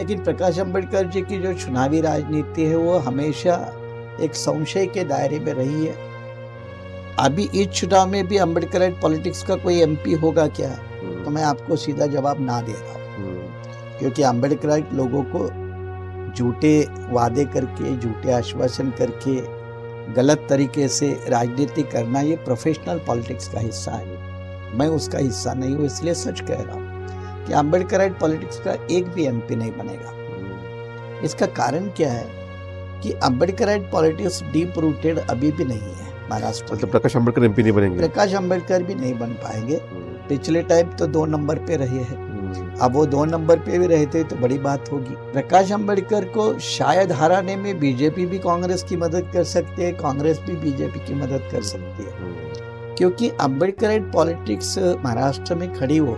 लेकिन प्रकाश अंबेडकर जी की जो चुनावी राजनीति है वो हमेशा एक संशय के दायरे में रही है। अभी इस चुनाव में भी अंबेडकराइट पॉलिटिक्स का कोई एमपी होगा क्या, तो मैं आपको सीधा जवाब ना दे रहा हूँ, क्योंकि अंबेडकराइट लोगों को झूठे वादे करके, झूठे आश्वासन करके, गलत तरीके से राजनीति करना ये प्रोफेशनल पॉलिटिक्स का हिस्सा है। मैं उसका हिस्सा नहीं हूँ, इसलिए सच कह रहा हूँ कि अंबेडकराइट पॉलिटिक्स का एक भी एमपी नहीं बनेगा। इसका कारण क्या है कि अंबेडकराइट पॉलिटिक्स डीप रूटेड अभी भी नहीं है महाराष्ट्र में। मतलब प्रकाश अंबेडकर एमपी नहीं बनेंगे? प्रकाश अंबेडकर भी नहीं बन पाएंगे। पिछले टाइम तो 2 नंबर पे रहे हैं, अब वो 2 नंबर पे भी रहते तो बड़ी बात होगी। प्रकाश अंबेडकर को शायद हराने में बीजेपी भी कांग्रेस की मदद कर सकती है, कांग्रेस भी बीजेपी की मदद कर सकती है, क्योंकि अंबेडकराइट पॉलिटिक्स महाराष्ट्र में खड़ी हो,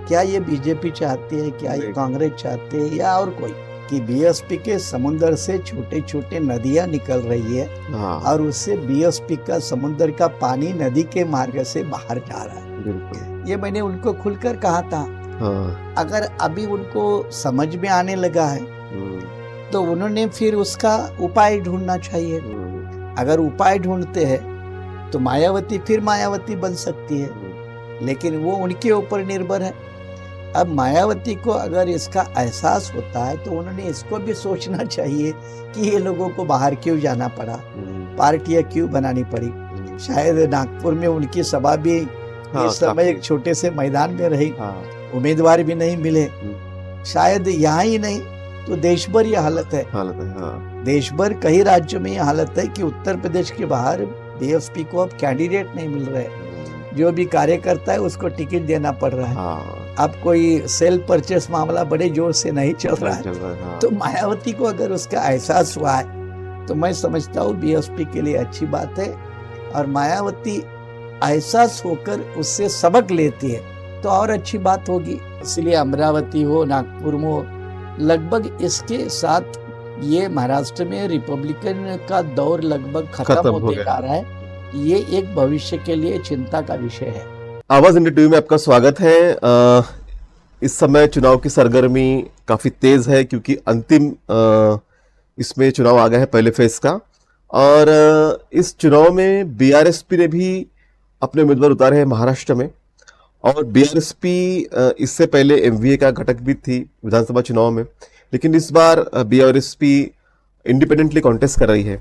क्या ये बीजेपी चाहती है, क्या ये कांग्रेस चाहती है या और कोई, कि बीएसपी के समुद्र से छोटे छोटे नदियां निकल रही है और उससे बीएसपी का समुद्र का पानी नदी के मार्ग से बाहर जा रहा है। ये मैंने उनको खुलकर कहा था। अगर अभी उनको समझ में आने लगा है तो उन्होंने फिर उसका उपाय ढूंढना चाहिए। अगर उपाय ढूंढते हैं तो मायावती फिर मायावती बन सकती है, लेकिन वो उनके ऊपर निर्भर है। अब मायावती को अगर इसका एहसास होता है तो उन्होंने इसको भी सोचना चाहिए कि ये लोगों को बाहर क्यों जाना पड़ा, पार्टियां क्यों बनानी पड़ी। शायद नागपुर में उनकी सभा भी इस समय एक छोटे से मैदान में रही, उम्मीदवार भी नहीं मिले। शायद यहाँ ही नहीं तो देश भर ये हालत है। देश भर कई राज्यों में ये हालत है कि उत्तर प्रदेश के बाहर बीएसपी को अब कैंडिडेट नहीं मिल रहे, जो भी कार्यकर्ता है उसको टिकट देना पड़ रहा है। अब कोई सेल परचेस मामला बड़े जोर से नहीं चल रहा है। तो मायावती को अगर उसका एहसास हुआ है तो मैं समझता हूँ बीएसपी के लिए अच्छी बात है, और मायावती एहसास होकर उससे सबक लेती है तो और अच्छी बात होगी। इसलिए अमरावती हो, नागपुर हो, लगभग इसके साथ ये महाराष्ट्र में रिपब्लिकन का दौर लगभग खत्म होते जा रहा है। ये एक भविष्य के लिए चिंता का विषय है। आवाज इंडिया टीवी में आपका स्वागत है। इस समय चुनाव की सरगर्मी काफी तेज है, क्योंकि अंतिम इसमें चुनाव आ गया है पहले फेज का, और इस चुनाव में बीआरएसपी ने भी अपने उम्मीदवार उतारे हैं महाराष्ट्र में। और बीआरएसपी इससे पहले एमवीए का घटक भी थी विधानसभा चुनाव में, लेकिन इस बार बीआरएसपी इंडिपेंडेंटली कॉन्टेस्ट कर रही है।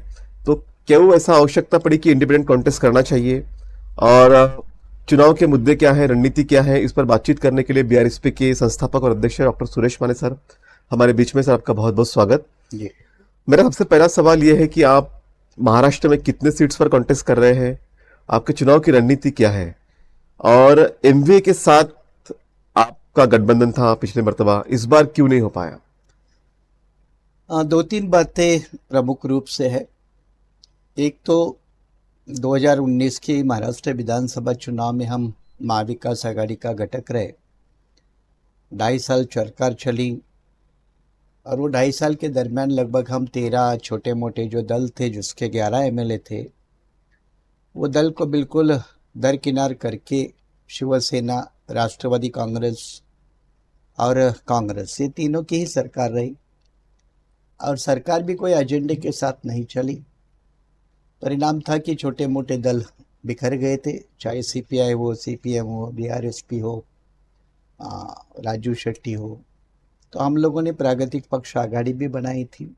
तो क्यों ऐसा आवश्यकता पड़ी कि इंडिपेंडेंट कॉन्टेस्ट करना चाहिए, और चुनाव के मुद्दे क्या है, रणनीति क्या है, इस पर बातचीत करने के लिए बीआरएसपी के संस्थापक और अध्यक्ष डॉक्टर सुरेश माने सर हमारे बीच में। सर, आपका बहुत बहुत स्वागत। मेरा सबसे पहला सवाल यह है कि आप महाराष्ट्र में कितने सीट्स पर कॉन्टेस्ट कर रहे हैं, आपके चुनाव की रणनीति क्या है, और एमवीए के साथ आपका गठबंधन था पिछले मर्तबा, इस बार क्यों नहीं हो पाया? 2-3 बातें प्रमुख रूप से है। एक तो 2019 की महाराष्ट्र विधानसभा चुनाव में हम महाविकास आघाड़ी का घटक रहे। 2.5 साल सरकार चली, और वो 2.5 साल के दरमियान लगभग हम 13 छोटे मोटे जो दल थे, जिसके 11 एमएलए थे, वो दल को बिल्कुल दरकिनार करके शिवसेना, राष्ट्रवादी कांग्रेस और कांग्रेस, ये तीनों की ही सरकार रही, और सरकार भी कोई एजेंडे के साथ नहीं चली। परिणाम था कि छोटे मोटे दल बिखर गए थे, चाहे सीपीआई हो, सीपीएम हो, बीआरएसपी हो, राजू शेट्टी हो। तो हम लोगों ने प्रागतिक पक्ष आघाड़ी भी बनाई थी।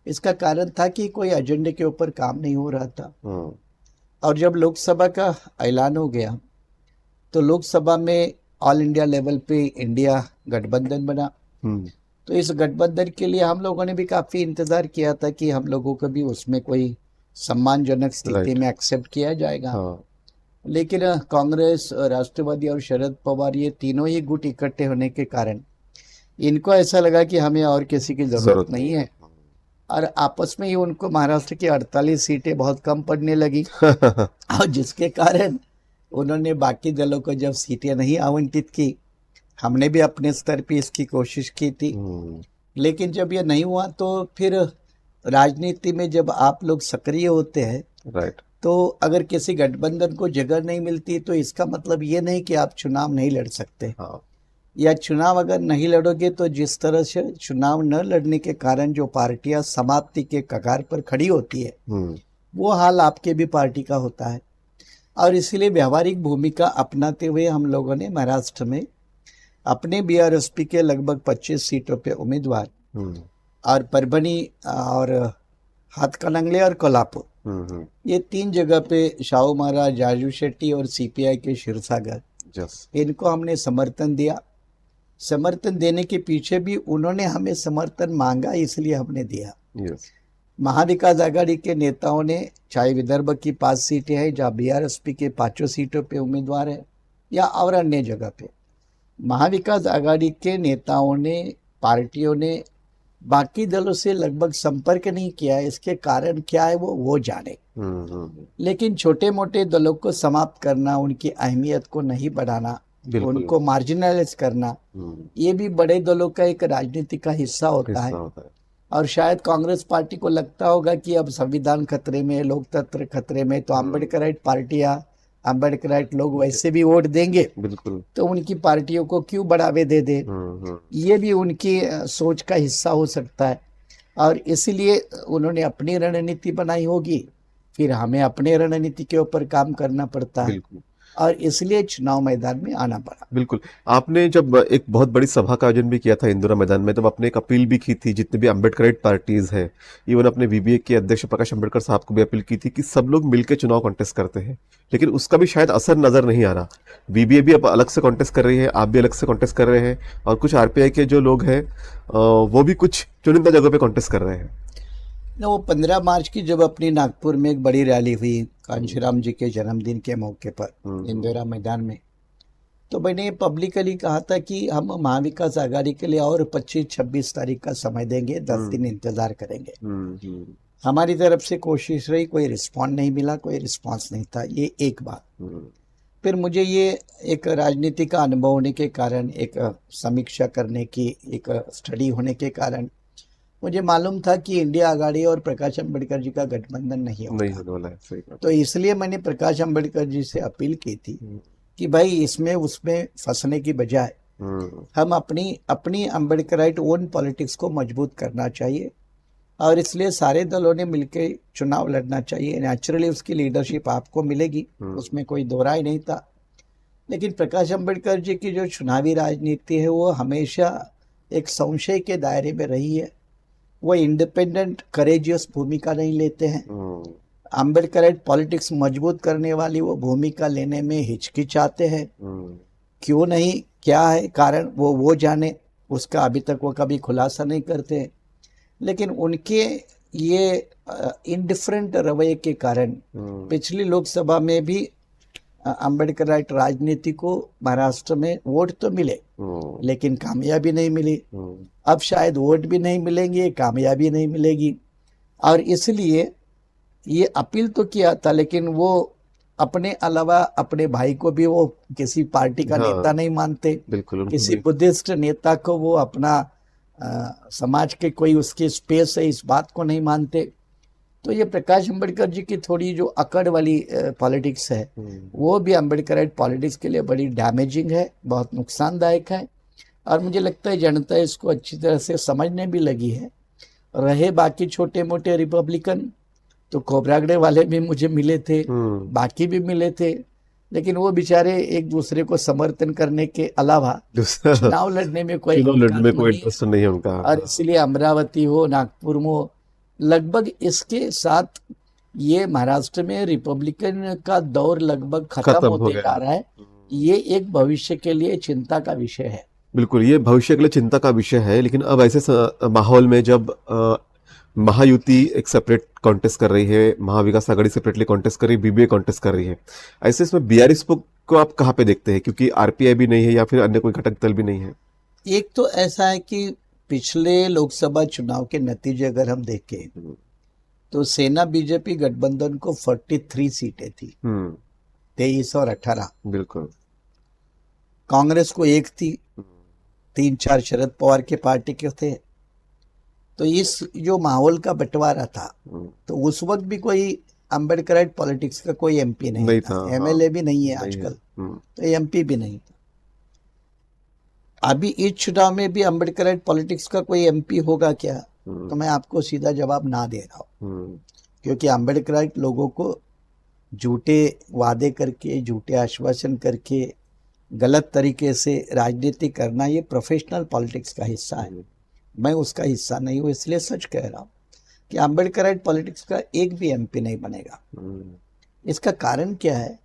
इसका कारण था कि कोई एजेंडे के ऊपर काम नहीं हो रहा था। और जब लोकसभा का ऐलान हो गया तो लोकसभा में ऑल इंडिया लेवल पे इंडिया गठबंधन बना। तो इस गठबंधन के लिए हम लोगों ने भी काफी इंतजार किया था कि हम लोगों को भी उसमें कोई सम्मानजनक स्थिति में एक्सेप्ट किया जाएगा। लेकिन कांग्रेस, राष्ट्रवादी और शरद पवार, ये तीनों ही गुट इकट्ठे होने के कारण इनको ऐसा लगा कि हमें और किसी की जरूरत नहीं है, और आपस में ही उनको महाराष्ट्र की 48 सीटें बहुत कम पड़ने लगी। और जिसके कारण उन्होंने बाकी दलों को जब सीटें नहीं आवंटित की, हमने भी अपने स्तर पे इसकी कोशिश की थी, लेकिन जब ये नहीं हुआ तो फिर राजनीति में जब आप लोग सक्रिय होते हैं, तो अगर किसी गठबंधन को जगह नहीं मिलती तो इसका मतलब ये नहीं कि आप चुनाव नहीं लड़ सकते। या चुनाव अगर नहीं लड़ोगे तो जिस तरह से चुनाव न लड़ने के कारण जो पार्टियां समाप्ति के कगार पर खड़ी होती है, वो हाल आपके भी पार्टी का होता है। और इसलिए व्यवहारिक भूमिका अपनाते हुए हम लोगों ने महाराष्ट्र में अपने बीआरएसपी के लगभग 25 सीटों पे उम्मीदवार और परभणी और हाथकणंगले और कोल्हापुर, ये 3 जगह पे शाहू महाराज, राजू शेट्टी और सीपीआई के क्षीरसागर, इनको हमने समर्थन दिया। समर्थन देने के पीछे भी उन्होंने हमें समर्थन मांगा, इसलिए हमने दिया। महाविकास आघाड़ी के नेताओं ने, चाहे विदर्भ की 5 सीटें हैं जहाँ बीआरएसपी के 5 सीटों पे उम्मीदवार है, या और अन्य जगह पे, महाविकास आघाड़ी के नेताओं ने, पार्टियों ने बाकी दलों से लगभग संपर्क नहीं किया। इसके कारण क्या है वो जाने। लेकिन छोटे मोटे दलों को समाप्त करना, उनकी अहमियत को नहीं बढ़ाना, उनको मार्जिनलाइज करना, ये भी बड़े दलों का एक राजनीति का हिस्सा होता है। और शायद कांग्रेस पार्टी को लगता होगा कि अब संविधान खतरे में, लोकतंत्र खतरे में, तो अम्बेडकराइट पार्टियां, अम्बेडकराइट लोग वैसे भी वोट देंगे, बिल्कुल, तो उनकी पार्टियों को क्यों बढ़ावे दे दे। ये भी उनकी सोच का हिस्सा हो सकता है। और इसलिए उन्होंने अपनी रणनीति बनाई होगी, फिर हमें अपने रणनीति के ऊपर काम करना पड़ता है, और इसलिए चुनाव मैदान में आना पड़ा। बिल्कुल। आपने जब एक बहुत बड़ी सभा का आयोजन भी किया था इंदिरा मैदान में, तब आपने एक अपील भी की थी जितने भी अम्बेडकराइट पार्टीज हैं, इवन अपने बीबीए के अध्यक्ष प्रकाश अम्बेडकर साहब को भी अपील की थी कि सब लोग मिलकर चुनाव कॉन्टेस्ट करते हैं, लेकिन उसका भी शायद असर नजर नहीं आ रहा। बीबीए भी अब अलग से कॉन्टेस्ट कर रही है, आप भी अलग से कॉन्टेस्ट कर रहे हैं, और कुछ आरपीआई के जो लोग हैं वो भी कुछ चुनिंदा जगह पे कॉन्टेस्ट कर रहे हैं। वो 15 मार्च की जब अपनी नागपुर में एक बड़ी रैली हुई कांशीराम जी के जन्मदिन के मौके पर इंदिरा मैदान में, तो मैंने पब्लिकली कहा था कि हम महाविकास आघाड़ी के लिए और 25-26 तारीख का समय देंगे, 10 दिन इंतजार करेंगे। हमारी तरफ से कोशिश रही, कोई रिस्पॉन्स नहीं मिला, कोई रिस्पॉन्स नहीं था। ये एक बात। फिर मुझे ये एक राजनीति का अनुभव होने के कारण, एक समीक्षा करने की, एक स्टडी होने के कारण मुझे मालूम था कि इंडिया आघाड़ी और प्रकाश अम्बेडकर जी का गठबंधन नहीं होने वाला है। सही बात। तो इसलिए मैंने प्रकाश अम्बेडकर जी से अपील की थी कि भाई इसमें उसमें फंसने की बजाय हम अपनी अम्बेडकराइट ओन पॉलिटिक्स को मजबूत करना चाहिए, और इसलिए सारे दलों ने मिलकर चुनाव लड़ना चाहिए। नेचुरली उसकी लीडरशिप आपको मिलेगी, उसमें कोई दो राय नहीं था। लेकिन प्रकाश अम्बेडकर जी की जो चुनावी राजनीति है वो हमेशा एक संशय के दायरे में रही है। वो इंडिपेंडेंट करेजियस भूमिका नहीं लेते हैं। अम्बेडकराइट पॉलिटिक्स मजबूत करने वाली वो भूमिका लेने में हिचकिचाते हैं। क्यों नहीं, क्या है कारण, वो जाने, उसका अभी तक वो कभी खुलासा नहीं करते। लेकिन उनके ये इंडिफरेंट रवैये के कारण पिछली लोकसभा में भी अम्बेडकराइट राजनीति को महाराष्ट्र में वोट तो मिले, लेकिन कामयाबी नहीं मिली। अब शायद वोट भी नहीं मिलेंगे, कामयाबी नहीं मिलेगी। और इसलिए ये अपील तो किया था, लेकिन वो अपने अलावा अपने भाई को भी वो किसी पार्टी का नेता नहीं मानते। बिल्कुल। किसी बुद्धिस्ट नेता को वो अपना समाज के कोई उसकी स्पेस है, इस बात को नहीं मानते। तो ये प्रकाश अम्बेडकर जी की थोड़ी जो अकड़ वाली पॉलिटिक्स है, वो भी अम्बेडकराइट पॉलिटिक्स के लिए बड़ी डैमेजिंग है, बहुत नुकसानदायक है। और मुझे लगता है जनता इसको अच्छी तरह से समझने भी लगी है। रहे बाकी छोटे मोटे रिपब्लिकन, तो कोबरागड़े वाले भी मुझे मिले थे, बाकी भी मिले थे, लेकिन वो बेचारे एक दूसरे को समर्थन करने के अलावा चुनाव लड़ने में कोई इंटरेस्ट नहीं है उनका। और इसलिए अमरावती हो, नागपुर हो, लगभग इसके साथ ये महाराष्ट्र में रिपब्लिकन का दौर लगभग खत्म होते जा रहा है। ये एक भविष्य के लिए चिंता का विषय है। बिल्कुल, ये भविष्य के लिए चिंता का विषय है। लेकिन अब ऐसे माहौल में जब महायुति एक सेपरेट कॉन्टेस्ट कर रही है, महाविकास आघाड़ी सेपरेटली कॉन्टेस्ट कर रही है, बीबीए कॉन्टेस्ट कर रही है, ऐसे इसमें बीआरएस को आप कहाँ पे देखते हैं? क्योंकि आरपीआई भी नहीं है या फिर अन्य कोई घटक दल भी नहीं है। एक तो ऐसा है कि पिछले लोकसभा चुनाव के नतीजे अगर हम देखें तो सेना बीजेपी गठबंधन को 43 सीटें थी, 23 और 18। बिल्कुल। कांग्रेस को 1 थी, 3-4 शरद पवार के पार्टी के थे। तो इस जो माहौल का बंटवारा था, तो उस वक्त भी कोई अम्बेडकराइट पॉलिटिक्स का कोई एमपी नहीं था, एमएलए भी नहीं है आजकल, तो एमपी भी नहीं था। अभी इस चुनाव में भी अम्बेडकराइट पॉलिटिक्स का कोई एमपी होगा क्या? तो मैं आपको सीधा जवाब ना दे रहा हूँ, क्योंकि अम्बेडकराइट लोगों को झूठे वादे करके, झूठे आश्वासन करके, गलत तरीके से राजनीति करना ये प्रोफेशनल पॉलिटिक्स का हिस्सा है। मैं उसका हिस्सा नहीं हूँ, इसलिए सच कह रहा हूँ कि अम्बेडकराइट पॉलिटिक्स का एक भी एमपी नहीं बनेगा। इसका कारण क्या है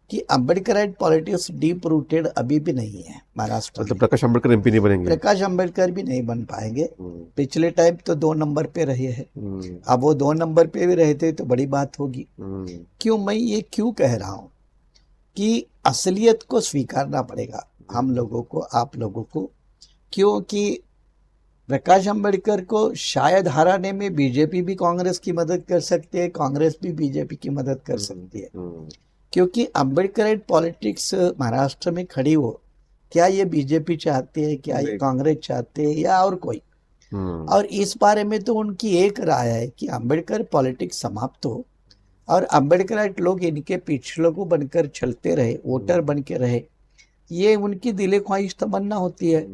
कि अम्बेडकराइट पॉलिटिक्स डीप रूटेड अभी भी नहीं है महाराष्ट्र मतलब में। प्रकाश अम्बेडकर एमपी नहीं बनेंगे? प्रकाश अम्बेडकर भी नहीं बन पाएंगे। पिछले टाइम तो 2 नंबर पे रहे हैं, अब वो 2 नंबर पे भी रहते तो बड़ी बात होगी। क्यों मैं ये क्यों कह रहा हूँ कि असलियत को स्वीकारना पड़ेगा हम लोगों को, आप लोगों को, क्योंकि प्रकाश अम्बेडकर को शायद हराने में बीजेपी भी कांग्रेस की मदद कर सकती है, कांग्रेस भी बीजेपी की मदद कर सकती है, क्योंकि अम्बेडकराइट पॉलिटिक्स महाराष्ट्र में खड़ी हो, क्या ये बीजेपी चाहती है, क्या ये कांग्रेस चाहते हैं या और कोई? और इस बारे में तो उनकी एक राय है कि अम्बेडकर पॉलिटिक्स समाप्त हो और अम्बेडकराइट लोग इनके पिछलों को बनकर चलते रहे, वोटर बन के रहे। ये उनकी दिले ख्वाहिश तमन्ना होती है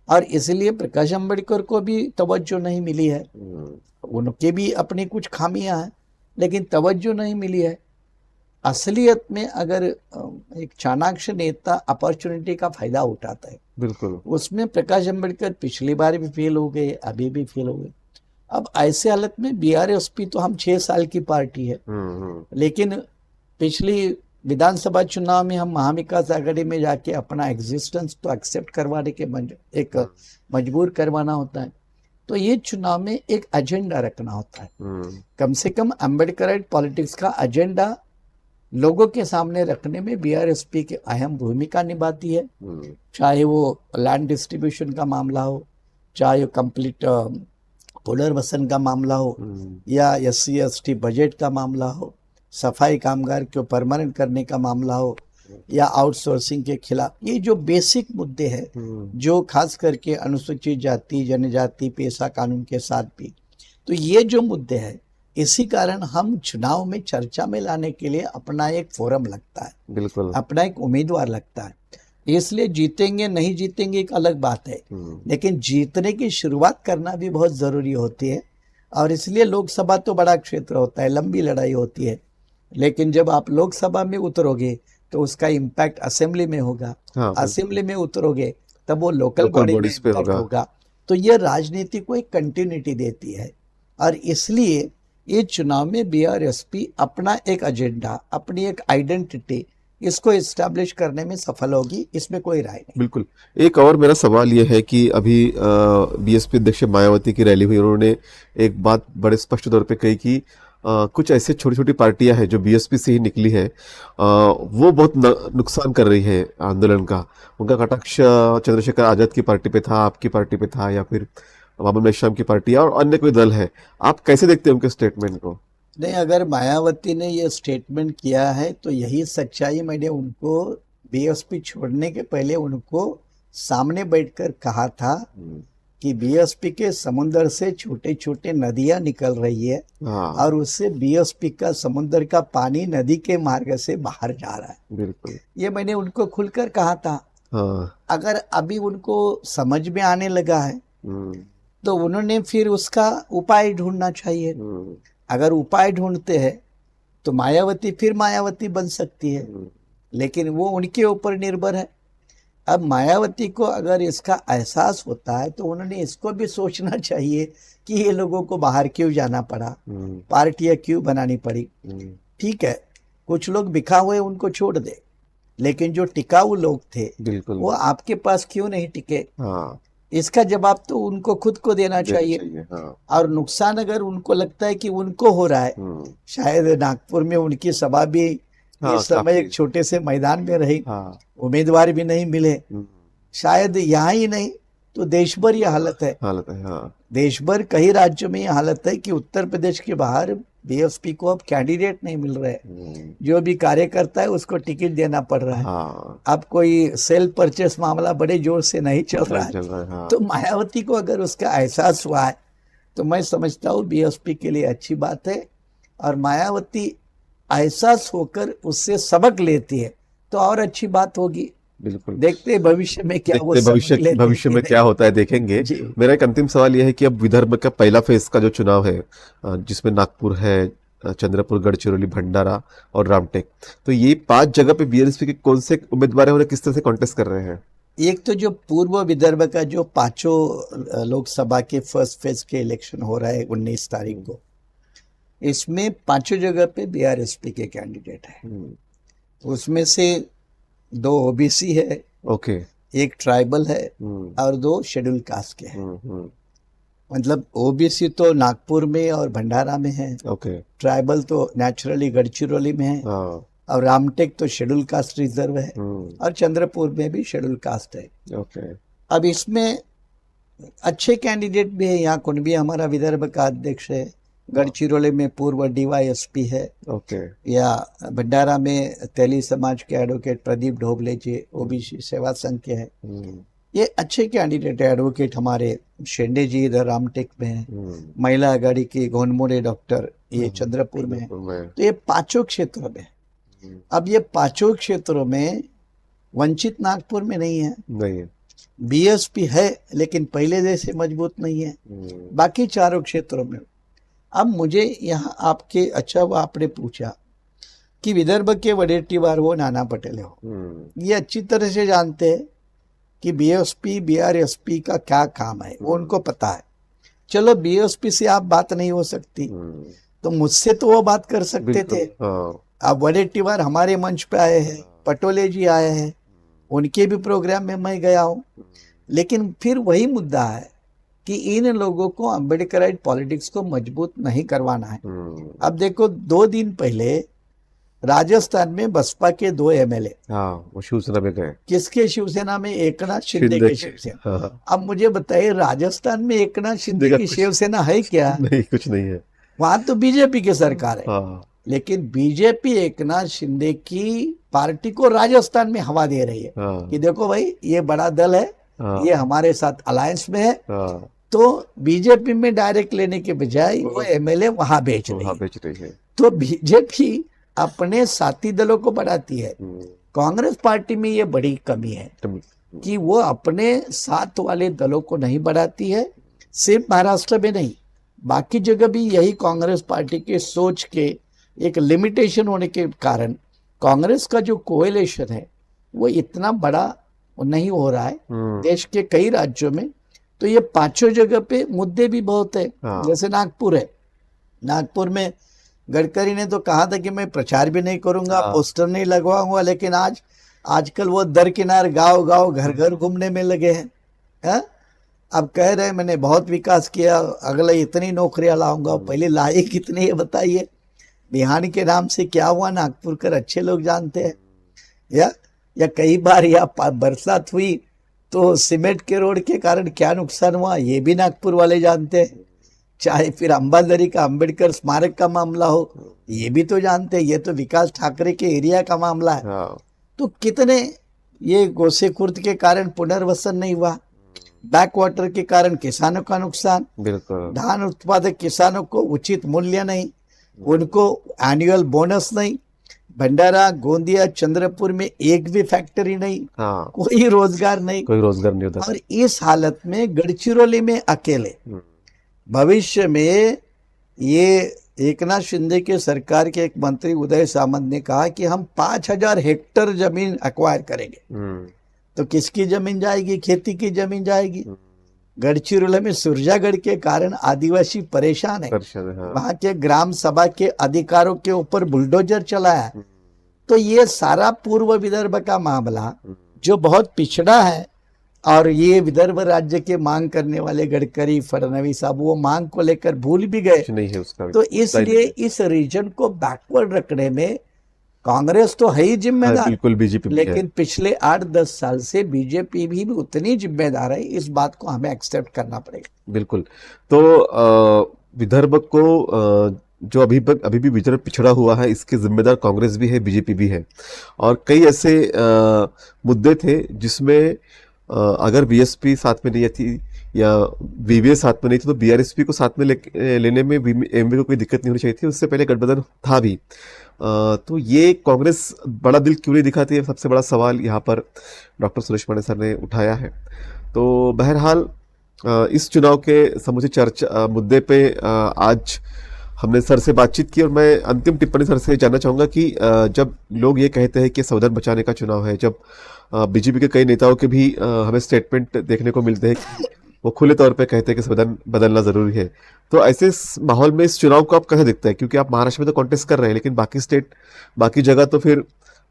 और इसलिए प्रकाश अम्बेडकर को भी तवज्जो नहीं मिली है। उनके भी अपनी कुछ खामियां हैं, लेकिन तवज्जो नहीं मिली है। असलियत में अगर एक चाणाक्ष नेता अपॉर्चुनिटी का फायदा उठाता है, बिल्कुल, उसमें प्रकाश अम्बेडकर पिछली बार भी फेल हो गए, अभी भी फेल हो गए। अब ऐसे हालत में बीआरएसपी तो हम 6 साल की पार्टी है, लेकिन पिछली विधानसभा चुनाव में हम महाविकास आघाड़ी में जाके अपना एग्जिस्टेंस तो एक्सेप्ट करवाने के एक मजबूर करवाना होता है। तो ये चुनाव में एक एजेंडा रखना होता है। कम से कम अम्बेडकराइट पॉलिटिक्स का एजेंडा लोगों के सामने रखने में बीआरएसपी की अहम भूमिका निभाती है, चाहे वो लैंड डिस्ट्रीब्यूशन का मामला हो, चाहे कंप्लीट पुनर्वसन का मामला हो, या SC/ST बजट का मामला हो, सफाई कामगार को परमानेंट करने का मामला हो, या आउटसोर्सिंग के खिलाफ। ये जो बेसिक मुद्दे हैं, जो खास करके अनुसूचित जाति जनजाति पेशा कानून के साथ भी, तो ये जो मुद्दे हैं, इसी कारण हम चुनाव में चर्चा में लाने के लिए अपना एक फोरम लगता है, बिल्कुल, अपना एक उम्मीदवार लगता है। इसलिए जीतेंगे नहीं जीतेंगे एक अलग बात है, लेकिन जीतने की शुरुआत करना भी बहुत जरूरी होती है। और इसलिए लोकसभा तो बड़ा क्षेत्र होता है, लंबी लड़ाई होती है, लेकिन जब आप लोकसभा में उतरोगे तो उसका इम्पैक्ट असेंबली में होगा, असेंबली में उतरोगे तब वो लोकल बॉडीज पे होगा। तो ये राजनीति को एक कंटिन्यूटी देती है और इसलिए ये चुनाव में बीआरएसपी अपना एक एजेंडा, अपनी एक आइडेंटिटी, इसको एस्टैब्लिश करने में सफल होगी, इसमें कोई राय नहीं। बिल्कुल। एक और मेरा सवाल ये है कि अभी बीएसपी अध्यक्ष मायावती की रैली हुई, उन्होंने एक बात बड़े स्पष्ट तौर पे कही कि कुछ ऐसे छोटी छोटी पार्टियां हैं जो बीएसपी से ही निकली है, वो बहुत नुकसान कर रही है आंदोलन का। उनका कटाक्ष चंद्रशेखर आजाद की पार्टी पे था, आपकी पार्टी पे था, या फिर बाबा मेश्राम की पार्टी और अन्य कोई दल है। आप कैसे देखते हैं उनके स्टेटमेंट को? नहीं, अगर मायावती ने ये स्टेटमेंट किया है तो यही सच्चाई। मैंने उनको बीएसपी छोड़ने के पहले उनको सामने बैठकर कहा था कि बीएसपी के समुद्र से छोटे छोटे नदियां निकल रही है और उससे बीएसपी का समुद्र का पानी नदी के मार्ग से बाहर जा रहा है। बिल्कुल, ये मैंने उनको खुलकर कहा था। अगर अभी उनको समझ में आने लगा है तो उन्होंने फिर उसका उपाय ढूंढना चाहिए। अगर उपाय ढूंढते हैं तो मायावती फिर मायावती बन सकती है, लेकिन वो उनके ऊपर निर्भर है। अब मायावती को अगर इसका एहसास होता है तो उन्होंने इसको भी सोचना चाहिए कि ये लोगों को बाहर क्यों जाना पड़ा, पार्टियां क्यों बनानी पड़ी। ठीक है, कुछ लोग बिखा हुए उनको छोड़ दे, लेकिन जो टिकाऊ लोग थे वो आपके पास क्यों नहीं टिके? इसका जवाब तो उनको खुद को देना चाहिए। और नुकसान अगर उनको लगता है कि उनको हो रहा है, शायद नागपुर में उनकी सभा भी इस समय एक छोटे से मैदान में रही, उम्मीदवार भी नहीं मिले, शायद यहाँ ही नहीं तो देश भर ये हालत है। देश भर कई राज्यों में ये हालत है कि उत्तर प्रदेश के बाहर बीएसपी को अब कैंडिडेट नहीं मिल रहे, जो भी कार्यकर्ता है उसको टिकट देना पड़ रहा है। अब कोई सेल परचेस मामला बड़े जोर से नहीं चल रहा है। तो मायावती को अगर उसका एहसास हुआ है तो मैं समझता हूँ बीएसपी के लिए अच्छी बात है। और मायावती एहसास होकर उससे सबक लेती है तो और अच्छी बात होगी। बिल्कुल। देखते हैं भविष्य में क्या वो देखते हैं समझ लेते भविष्य में हैं। क्या होता है, देखेंगे। जी। मेरा एक अंतिम सवाल यह है कि अब विदर्भ का पहला फेज का जो चुनाव है, जिसमें नागपुर है, चंद्रपुर, गढ़चिरौली, भंडारा और रामटेक, तो ये 5 जगह पे बीआरएसपी के कौन से उम्मीदवार हैं और किस तरह से कॉन्टेस्ट कर रहे हैं? एक तो जो पूर्व विदर्भ का जो 5 लोकसभा के फर्स्ट फेज के इलेक्शन हो रहा है 19 तारीख को, इसमें 5 जगह पे बीआरएसपी के कैंडिडेट है। उसमें से 2 ओबीसी है, ओके। एक ट्राइबल है और 2 शेड्यूल कास्ट के हैं। मतलब ओबीसी तो नागपुर में और भंडारा में है, ओके। ट्राइबल तो नेचुरली गढ़चिरौली में है, हाँ। और रामटेक तो शेड्यूल कास्ट रिजर्व है, और चंद्रपुर में भी शेड्यूल कास्ट है। ओके। अब इसमें अच्छे कैंडिडेट भी है। यहाँ कुंडवी हमारा विदर्भ का अध्यक्ष है, गढ़चिरौली में पूर्व डीवाईएसपी है, ओके। या भंडारा में तेली समाज के एडवोकेट प्रदीप ढोबले जी ओबीसी सेवा संघ के हैं। ये अच्छे कैंडिडेट है। एडवोकेट हमारे शेंडे जी इधर रामटेक में है, महिला आघाड़ी की घोनमोड़े डॉक्टर ये चंद्रपुर में है। तो ये 5 क्षेत्रों में। अब ये 5 क्षेत्रों में वंचित नागपुर में नहीं है, बीएसपी है लेकिन पहले जैसे मजबूत नहीं है, बाकी 4 क्षेत्रों में। अब मुझे यहाँ आपके अच्छा वो आपने पूछा कि विदर्भ के वडेट्टीवार वो नाना पटेल हो, ये अच्छी तरह से जानते हैं कि बीएसपी बीआरएसपी का क्या काम है, वो उनको पता है। चलो बीएसपी से आप बात नहीं हो सकती तो मुझसे तो वो बात कर सकते थे। अब वडेट्टीवार हमारे मंच पे आए हैं, पटोले जी आए हैं, उनके भी प्रोग्राम में मैं गया हूँ, लेकिन फिर वही मुद्दा है कि इन लोगों को अम्बेडकराइट पॉलिटिक्स को मजबूत नहीं करवाना है। अब देखो 2 दिन पहले राजस्थान में बसपा के 2 एमएलए वो शिवसेना में गए। किसके शिवसेना में? एकनाथ शिंदे के शिवसेना। अब मुझे बताइए राजस्थान में एकनाथ शिंदे की शिवसेना है क्या? नहीं, कुछ नहीं है। वहां तो बीजेपी की सरकार है। लेकिन बीजेपी एकनाथ शिंदे की पार्टी को राजस्थान में हवा दे रही है कि देखो भाई ये बड़ा दल है, ये हमारे साथ अलायंस में है। तो बीजेपी में डायरेक्ट लेने के बजाय वो एमएलए वहां बेच रही है। तो बीजेपी अपने साथी दलों को बढ़ाती है। कांग्रेस पार्टी में ये बड़ी कमी है कि वो अपने साथ वाले दलों को नहीं बढ़ाती है। सिर्फ महाराष्ट्र में नहीं, बाकी जगह भी यही कांग्रेस पार्टी के सोच के एक लिमिटेशन होने के कारण कांग्रेस का जो कोएलिशन है वो इतना बड़ा नहीं हो रहा है देश के कई राज्यों में। तो ये 5 जगह पे मुद्दे भी बहुत है। जैसे नागपुर है, नागपुर में गडकरी ने तो कहा था कि मैं प्रचार भी नहीं करूंगा, पोस्टर नहीं लगवाऊंगा, लेकिन आजकल वो दरकिनार गांव गांव घर घर घूमने में लगे हैं। अब कह रहे हैं मैंने बहुत विकास किया, अगले इतनी नौकरियां लाऊंगा। पहले लाए कितने ये बताइए। बिहान के नाम से क्या हुआ नागपुर कर अच्छे लोग जानते हैं। या कई बार या बरसात हुई तो सीमेंट के रोड के कारण क्या नुकसान हुआ ये भी नागपुर वाले जानते हैं। चाहे फिर अंबादरी का अंबेडकर स्मारक का मामला हो ये भी तो जानते हैं। ये तो विकास ठाकरे के एरिया का मामला है। तो कितने ये गोसेखुर्द के कारण पुनर्वसन नहीं हुआ, बैक वाटर के कारण किसानों का नुकसान, धान उत्पादक किसानों को उचित मूल्य नहीं, उनको एनुअल बोनस नहीं, भंडारा गोंदिया चंद्रपुर में एक भी फैक्ट्री नहीं, कोई रोजगार नहीं होता। और इस हालत में गढ़चिरौली में अकेले भविष्य में ये एकनाथ शिंदे के सरकार के एक मंत्री उदय सामंत ने कहा कि हम 5000 हेक्टेयर जमीन एक्वायर करेंगे। तो किसकी जमीन जाएगी? खेती की जमीन जाएगी। गढ़चिरौली में सुरजागढ़ के कारण आदिवासी परेशान है। वहां के ग्राम सभा के अधिकारों के ऊपर बुलडोजर चला है। तो ये सारा पूर्व विदर्भ का मामला जो बहुत पिछड़ा है, और ये विदर्भ राज्य के मांग करने वाले गडकरी फडणवीस साहब वो मांग को लेकर भूल भी गए नहीं है उसका। तो इसलिए इस रीजन को बैकवर्ड रखने में कांग्रेस तो है ही जिम्मेदार, बिल्कुल बीजेपी, लेकिन पिछले 8-10 साल से बीजेपी भी उतनी जिम्मेदार है। इस बात को हमें एक्सेप्ट करना पड़ेगा। बिल्कुल। तो विदर्भ को जो अभी भी विदर्भ पिछड़ा हुआ है, इसके जिम्मेदार कांग्रेस भी है, बीजेपी भी है। और कई ऐसे मुद्दे थे जिसमें अगर बीएसपी साथ में नहीं थी या वीवीए साथ में नहीं थी तो बीआरएसपी को साथ में लेने में एमवी को कोई दिक्कत नहीं होनी चाहिए थी। उससे पहले गठबंधन था भी, तो ये कांग्रेस बड़ा दिल क्यों नहीं दिखाती है, सबसे बड़ा सवाल यहाँ पर डॉक्टर सुरेश माने सर ने उठाया है। तो बहरहाल इस चुनाव के समूचे चर्चा मुद्दे पे आज हमने सर से बातचीत की और मैं अंतिम टिप्पणी सर से जानना चाहूँगा कि जब लोग ये कहते हैं कि संविधान बचाने का चुनाव है, जब बीजेपी के कई नेताओं के भी हमें स्टेटमेंट देखने को मिलते हैं कि वो खुले तौर पे कहते हैं कि संविधान बदलना जरूरी है, तो ऐसे माहौल में इस चुनाव को आप कैसे देखते हैं? क्योंकि आप महाराष्ट्र में तो कॉन्टेस्ट कर रहे हैं, लेकिन बाकी जगह तो फिर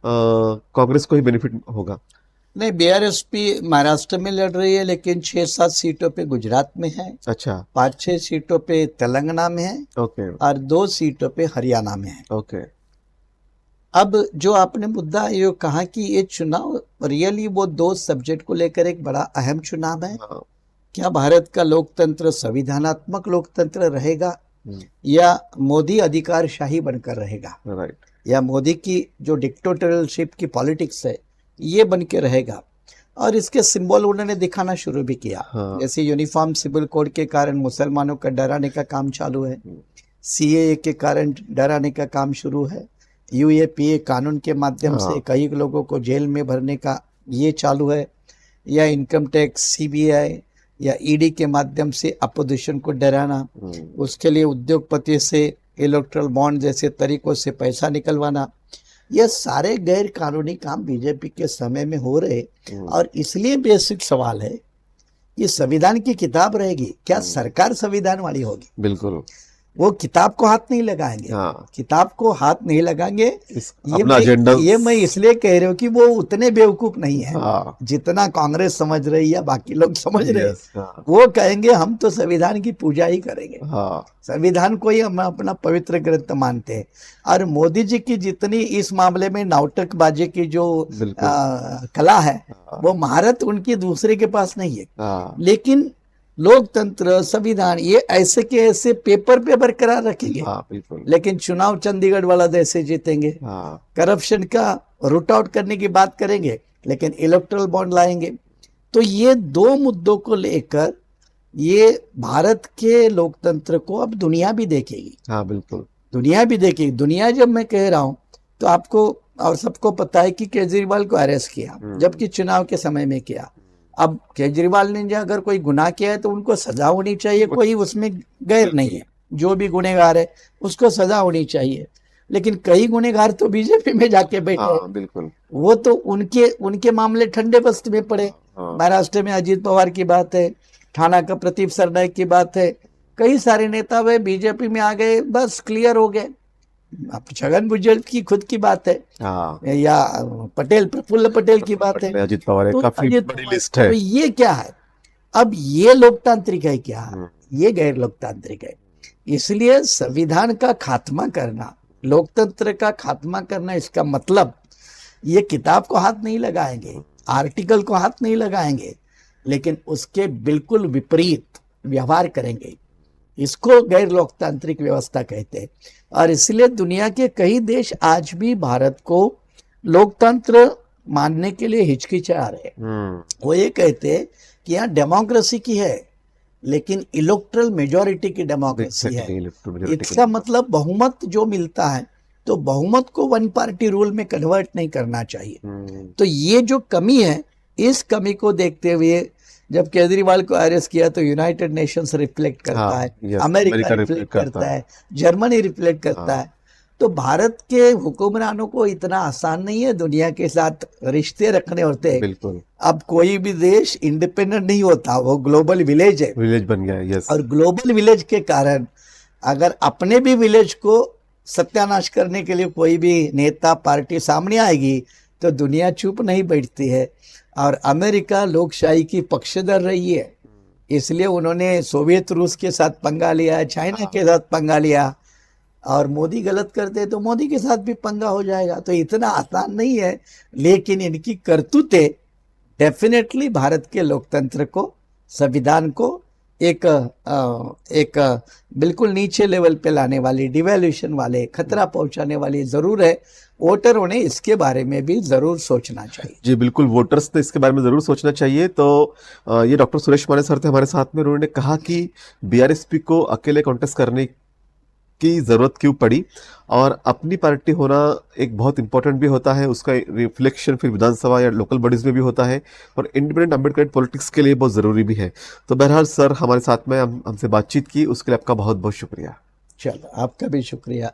कांग्रेस को ही बेनिफिट होगा। नहीं, बीआरएसपी महाराष्ट्र में लड़ रही है, लेकिन 6-7 सीटों पे गुजरात में है, अच्छा, 5-6 सीटों पे तेलंगाना में है, ओके, और 2 सीटों पे हरियाणा में है। ओके। अब जो आपने मुद्दा ये कहा कि ये चुनाव रियली वो 2 सब्जेक्ट को लेकर एक बड़ा अहम चुनाव है। हाँ, क्या भारत का लोकतंत्र संविधानात्मक लोकतंत्र रहेगा, या मोदी अधिकारशाही बनकर रहेगा, राइट, या मोदी की जो डिक्टेटरशिप की पॉलिटिक्स है ये बन के रहेगा। और इसके सिंबल उन्होंने दिखाना शुरू भी किया। हाँ। जैसे यूनिफॉर्म सिविल कोड के कारण मुसलमानों का डराने का काम चालू है, सीएए के कारण डराने का काम शुरू है, यूएपीए कानून के माध्यम से कई लोगों को जेल में भरने का ये चालू है, या इनकम टैक्स, सीबीआई या ईडी के माध्यम से अपोजिशन को डराना, उसके लिए उद्योगपति से इलेक्ट्रल बॉन्ड जैसे तरीकों से पैसा निकलवाना, ये सारे गैर कानूनी काम बीजेपी के समय में हो रहे। और इसलिए बेसिक सवाल है कि संविधान की किताब रहेगी, क्या सरकार संविधान वाली होगी? बिल्कुल, वो किताब को हाथ नहीं लगाएंगे। हाँ। किताब को हाथ नहीं लगाएंगे। अपना एजेंडा, ये मैं इसलिए कह रही हूँ कि वो उतने बेवकूफ नहीं है हाँ। जितना कांग्रेस समझ रही है, बाकी लोग समझ रहे हैं। हाँ। वो कहेंगे हम तो संविधान की पूजा ही करेंगे, हाँ। संविधान को ही हम अपना पवित्र ग्रंथ मानते हैं। और मोदी जी की जितनी इस मामले में नाटकबाजी की जो कला है, वो महारत उनकी दूसरे के पास नहीं है। हाँ। लेकिन लोकतंत्र, संविधान, ये ऐसे के ऐसे पेपर पे बरकरार रखेंगे। हाँ, बिल्कुल। लेकिन चुनाव चंडीगढ़ वाला जैसे जीतेंगे। हाँ। करप्शन का रूट आउट करने की बात करेंगे, लेकिन इलेक्ट्रल बॉन्ड लाएंगे। तो ये 2 मुद्दों को लेकर ये भारत के लोकतंत्र को अब दुनिया भी देखेगी। हाँ, बिल्कुल, दुनिया भी देखेगी। दुनिया जब मैं कह रहा हूं तो आपको और सबको पता है कि केजरीवाल को अरेस्ट किया, जबकि चुनाव के समय में किया। अब केजरीवाल ने जो अगर कोई गुनाह किया है तो उनको सजा होनी चाहिए, कोई उसमें गैर नहीं है। जो भी गुनहगार है उसको सजा होनी चाहिए। लेकिन कई गुनहगार तो बीजेपी में जाके बैठे। हाँ, बिल्कुल। वो तो उनके मामले ठंडे बस्त में पड़े। महाराष्ट्र में अजीत पवार की बात है, ठाणा का प्रदीप सरनाइक की बात है, कई सारे नेता वे बीजेपी में आ गए, बस क्लियर हो गए। अब छगन भुजबल की खुद की बात है, हाँ। या प्रफुल्ल पटेल की बात है, अजीत पवार है, तो काफी बड़ी लिस्ट है। तो ये क्या है? अब ये लोकतांत्रिक है क्या? ये गैर लोकतांत्रिक है। इसलिए संविधान का खात्मा करना, लोकतंत्र का खात्मा करना, इसका मतलब ये किताब को हाथ नहीं लगाएंगे, आर्टिकल को हाथ नहीं लगाएंगे, लेकिन उसके बिल्कुल विपरीत व्यवहार करेंगे। इसको गैर लोकतांत्रिक व्यवस्था कहते हैं। और इसलिए दुनिया के कई देश आज भी भारत को लोकतंत्र मानने के लिए हिचकिचा रहे हैं। वो ये कहते हैं कि यहाँ डेमोक्रेसी की है, लेकिन इलेक्ट्रल मेजॉरिटी की डेमोक्रेसी है। इसका मतलब बहुमत जो मिलता है, तो बहुमत को वन पार्टी रूल में कन्वर्ट नहीं करना चाहिए। तो ये जो कमी है, इस कमी को देखते हुए जब केजरीवाल को अरेस्ट किया तो यूनाइटेड नेशंस रिफ्लेक्ट करता है, अमेरिका रिफ्लेक्ट करता है, जर्मनी रिफ्लेक्ट करता है। तो भारत के हुक्मरानों को इतना आसान नहीं है दुनिया के साथ रिश्ते रखने होते हैं। बिल्कुल। अब कोई भी देश इंडिपेंडेंट नहीं होता, वो ग्लोबल विलेज है, विलेज बन गया है। यस। और ग्लोबल विलेज के कारण अगर अपने भी विलेज को सत्यानाश करने के लिए कोई भी नेता पार्टी सामने आएगी तो दुनिया चुप नहीं बैठती है। और अमेरिका लोकशाही की पक्षधर रही है, इसलिए उन्होंने सोवियत रूस के साथ पंगा लिया, चाइना के साथ पंगा लिया, और मोदी गलत करते तो मोदी के साथ भी पंगा हो जाएगा। तो इतना आसान नहीं है, लेकिन इनकी करतूतें डेफिनेटली भारत के लोकतंत्र को, संविधान को एक बिल्कुल नीचे लेवल पे लाने वाली, डिवैल्यूएशन वाले, खतरा पहुंचाने वाली जरूर है। वोटरों ने इसके बारे में भी जरूर सोचना चाहिए। जी बिल्कुल, वोटर्स ने इसके बारे में जरूर सोचना चाहिए। तो ये डॉक्टर सुरेश माने सर थे हमारे साथ में, उन्होंने कहा कि बीआरएसपी को अकेले कॉन्टेस्ट करने की ज़रूरत क्यों पड़ी, और अपनी पार्टी होना एक बहुत इंपॉर्टेंट भी होता है, उसका रिफ्लेक्शन फिर विधानसभा या लोकल बॉडीज़ में भी होता है, और इंडिपेंडेंट अम्बेडकर पॉलिटिक्स के लिए बहुत ज़रूरी भी है। तो बहरहाल सर हमारे साथ में हमसे बातचीत की, उसके लिए आपका बहुत बहुत शुक्रिया। चलो, आपका भी शुक्रिया।